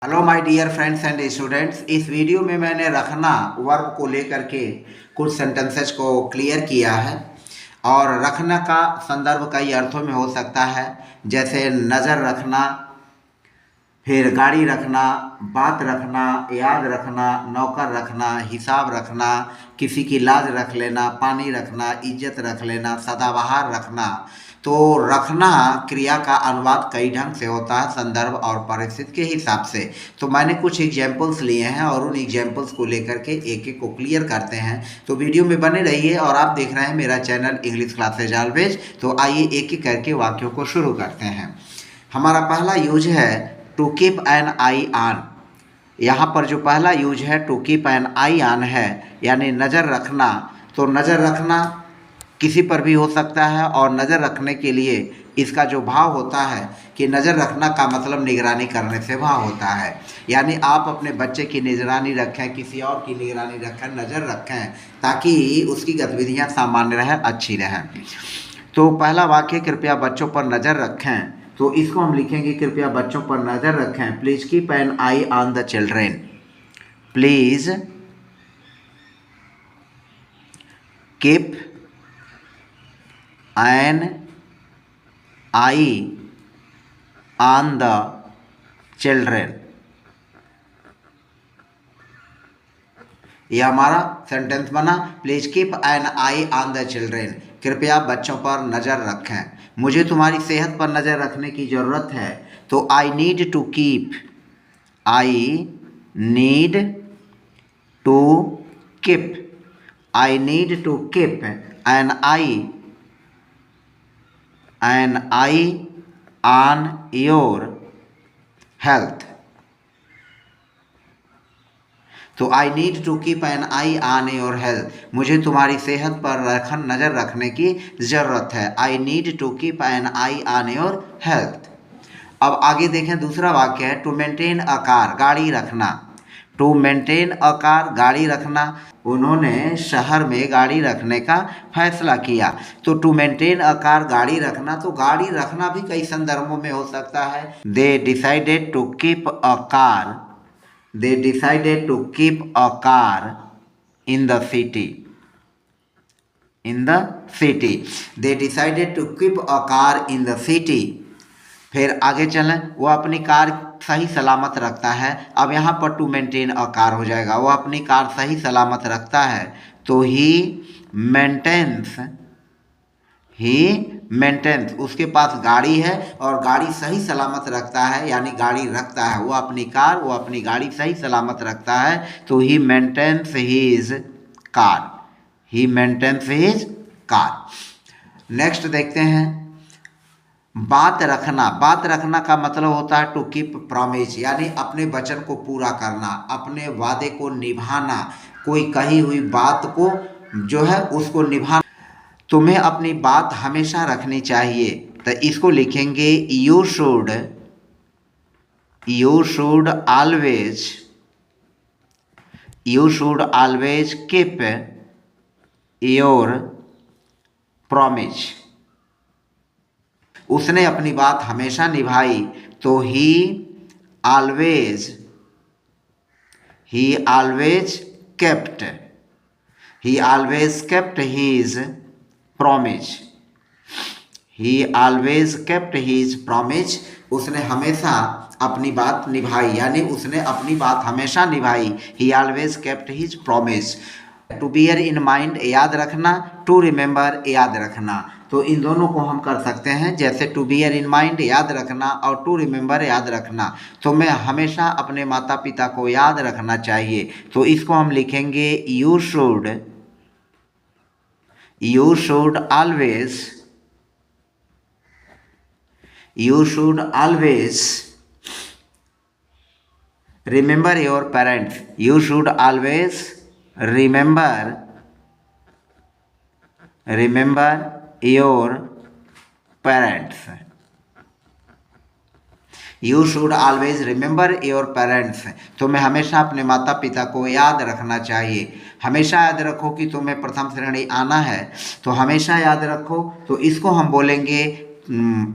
Hello my dear friends and students. इस video में मैंने रखना वर्ब को लेकर के कुछ सेंटेंसेस को क्लियर किया है। और रखना का संदर्भ कई अर्थों में हो सकता है, जैसे नज़र रखना, फिर गाड़ी रखना, बात रखना, याद रखना, नौकर रखना, हिसाब रखना, किसी की लाज रख लेना, पानी रखना, इज्जत रख लेना, सदाबहार रखना। तो रखना क्रिया का अनुवाद कई ढंग से होता है, संदर्भ और परिस्थिति के हिसाब से। तो मैंने कुछ एग्जाम्पल्स लिए हैं और उन एग्जाम्पल्स को लेकर के एक एक को क्लियर करते हैं। तो वीडियो में बने रहिए। और आप देख रहे हैं मेरा चैनल इंग्लिश क्लासेज ऑलवेज। तो आइए एक एक करके वाक्यों को शुरू करते हैं। हमारा पहला यूज है to keep an eye on. यहाँ पर जो पहला यूज है to keep an eye on है, यानी नज़र रखना। तो नज़र रखना किसी पर भी हो सकता है, और नज़र रखने के लिए इसका जो भाव होता है कि नज़र रखना का मतलब निगरानी करने से भाव होता है। यानी आप अपने बच्चे की निगरानी रखें, किसी और की निगरानी रखें, नज़र रखें, ताकि उसकी गतिविधियाँ सामान्य रहें, अच्छी रहें। तो पहला वाक्य, कृपया बच्चों पर नज़र रखें। तो इसको हम लिखेंगे, कृपया बच्चों पर नज़र रखें। Please keep an eye on the children. Please keep an eye on the children. यह हमारा सेंटेंस बना, please keep an eye on the children. कृपया बच्चों पर नज़र रखें। मुझे तुम्हारी सेहत पर नज़र रखने की ज़रूरत है। तो I need to keep, I need to keep, I need to keep an eye on your health. तो I need to keep an eye on your health, मुझे तुम्हारी सेहत पर नज़र रखने की ज़रूरत है। I need to keep an eye on your health. अब आगे देखें, दूसरा वाक्य है टू मेंटेन अ कार, गाड़ी रखना। टू मेंटेन अ कार, गाड़ी रखना। उन्होंने शहर में गाड़ी रखने का फैसला किया। तो टू मेंटेन अ कार, गाड़ी रखना। तो गाड़ी रखना भी कई संदर्भों में हो सकता है। They decided to keep a car, they decided to keep a car in the city. In the city, they decided to keep a car in the city. फिर आगे चलें, वो अपनी कार सही सलामत रखता है। अब यहाँ पर टू मेंटेन अ कार हो जाएगा, वो अपनी कार सही सलामत रखता है। तो ही मेंटेन्स, उसके पास गाड़ी है और गाड़ी सही सलामत रखता है, यानी गाड़ी रखता है। वो अपनी कार, वो अपनी गाड़ी सही सलामत रखता है। तो he maintains his car, he maintains his car. Next देखते हैं, बात रखना। बात रखना का मतलब होता है टू कीप प्रॉमिस, यानी अपने वचन को पूरा करना, अपने वादे को निभाना, कोई कही हुई बात को जो है उसको निभाना। तुम्हें अपनी बात हमेशा रखनी चाहिए। तो इसको लिखेंगे, you should always keep your promise. उसने अपनी बात हमेशा निभाई। तो ही always kept his promise. He always kept his promise. उसने हमेशा अपनी बात निभाई, यानी उसने अपनी बात हमेशा निभाई। He always kept his promise. To bear in mind, याद रखना। To remember, याद रखना। तो इन दोनों को हम कर सकते हैं, जैसे टू बियर इन माइंड याद रखना और टू रिमेंबर याद रखना। तो मैं हमेशा अपने माता पिता को याद रखना चाहिए। तो इसको हम लिखेंगे, you should always remember your parents. You should always remember your parents. You should always remember your parents. तुम्हें हमेशा अपने माता पिता को याद रखना चाहिए। हमेशा याद रखो कि तुम्हें प्रथम श्रेणी आना है, तो हमेशा याद रखो। तो इसको हम बोलेंगे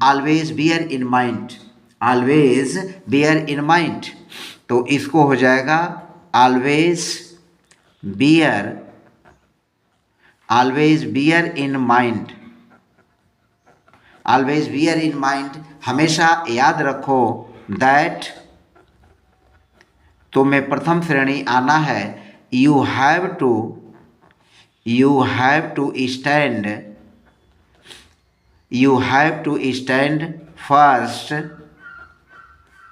always bear in mind, always bear in mind. तो इसको हो जाएगा always bear in mind. Always bear in mind, हमेशा याद रखो दैट तुम्हें प्रथम श्रेणी आना है। You have to stand first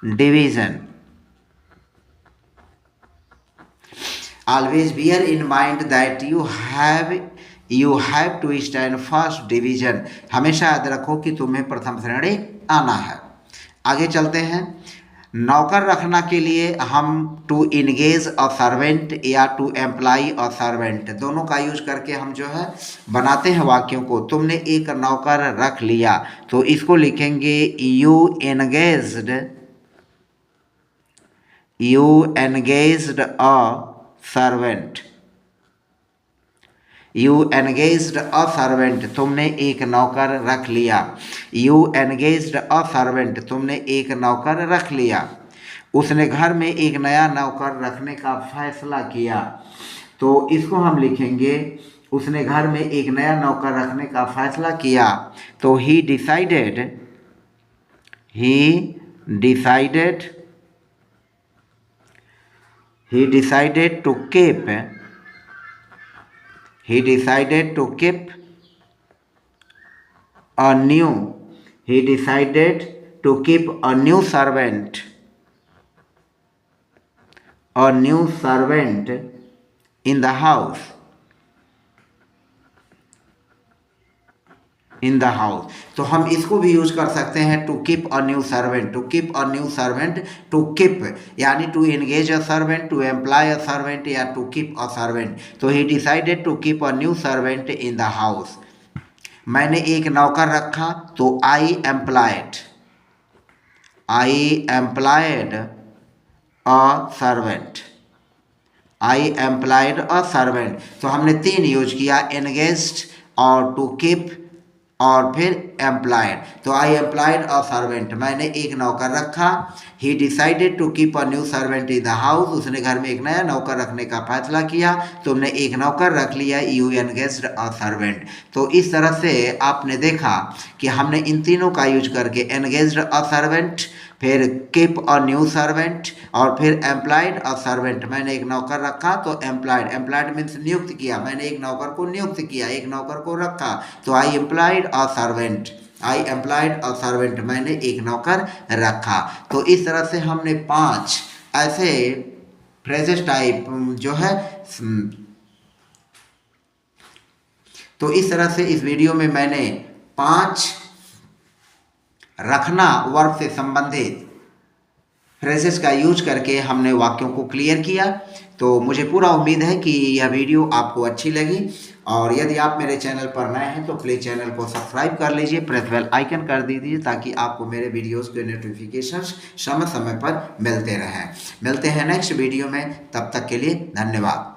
division. Always bear in mind that you have to stand first division, हमेशा याद रखो कि तुम्हें प्रथम श्रेणी आना है। आगे चलते हैं। नौकर रखना के लिए हम टू इंगेज अ सर्वेंट या टू एम्प्लाई अ सर्वेंट दोनों का यूज करके हम जो है बनाते हैं वाक्यों को। तुमने एक नौकर रख लिया, तो इसको लिखेंगे you engaged a servant. You engaged a servant, तुमने एक नौकर रख लिया। यू एनगेज्ड अ सर्वेंट, तुमने एक नौकर रख लिया। उसने घर में एक नया नौकर रखने का फैसला किया, तो इसको हम लिखेंगे उसने घर में एक नया नौकर रखने का फैसला किया। तो he decided to keep a new servant in the house. तो हम इसको भी यूज कर सकते हैं to keep a new servant. To keep यानी to engage a servant, to employ a servant या टू कीप अ सर्वेंट। तो he decided to keep a new servant in the house. मैंने एक नौकर रखा, तो आई एम्प्लॉयड अ सर्वेंट। तो हमने 3 यूज किया, एंगेज्ड और टू कीप और फिर एम्प्लॉयड। तो आई एम्प्लॉयड अ सर्वेंट, मैंने एक नौकर रखा। He decided to keep a new servant in the house, उसने घर में एक नया नौकर रखने का फैसला किया। तुमने एक नौकर रख लिया, यू एनगेज्ड अ सर्वेंट। तो इस तरह से आपने देखा कि हमने इन तीनों का यूज करके एनगेज्ड अ सर्वेंट, फिर कीप अ न्यू सर्वेंट और फिर एम्प्लॉयड अ सर्वेंट। मैंने एक नौकर रखा तो एम्प्लॉयड मीन्स नियुक्त किया, मैंने एक नौकर को नियुक्त किया, एक नौकर को रखा। तो आई एम्प्लॉयड अ सर्वेंट, मैंने एक नौकर रखा। तो इस तरह से हमने 5 ऐसे फ्रेजेस टाइप जो है, तो इस तरह से इस वीडियो में मैंने 5 रखना वर्ब से संबंधित फ्रेजेस का यूज करके हमने वाक्यों को क्लियर किया। तो मुझे पूरा उम्मीद है कि यह वीडियो आपको अच्छी लगी, और यदि आप मेरे चैनल पर नए हैं तो प्लीज़ चैनल को सब्सक्राइब कर लीजिए, प्रेस बेल आइकन कर दीजिए ताकि आपको मेरे वीडियोस के नोटिफिकेशंस समय समय पर मिलते रहें। मिलते हैं नेक्स्ट वीडियो में, तब तक के लिए धन्यवाद।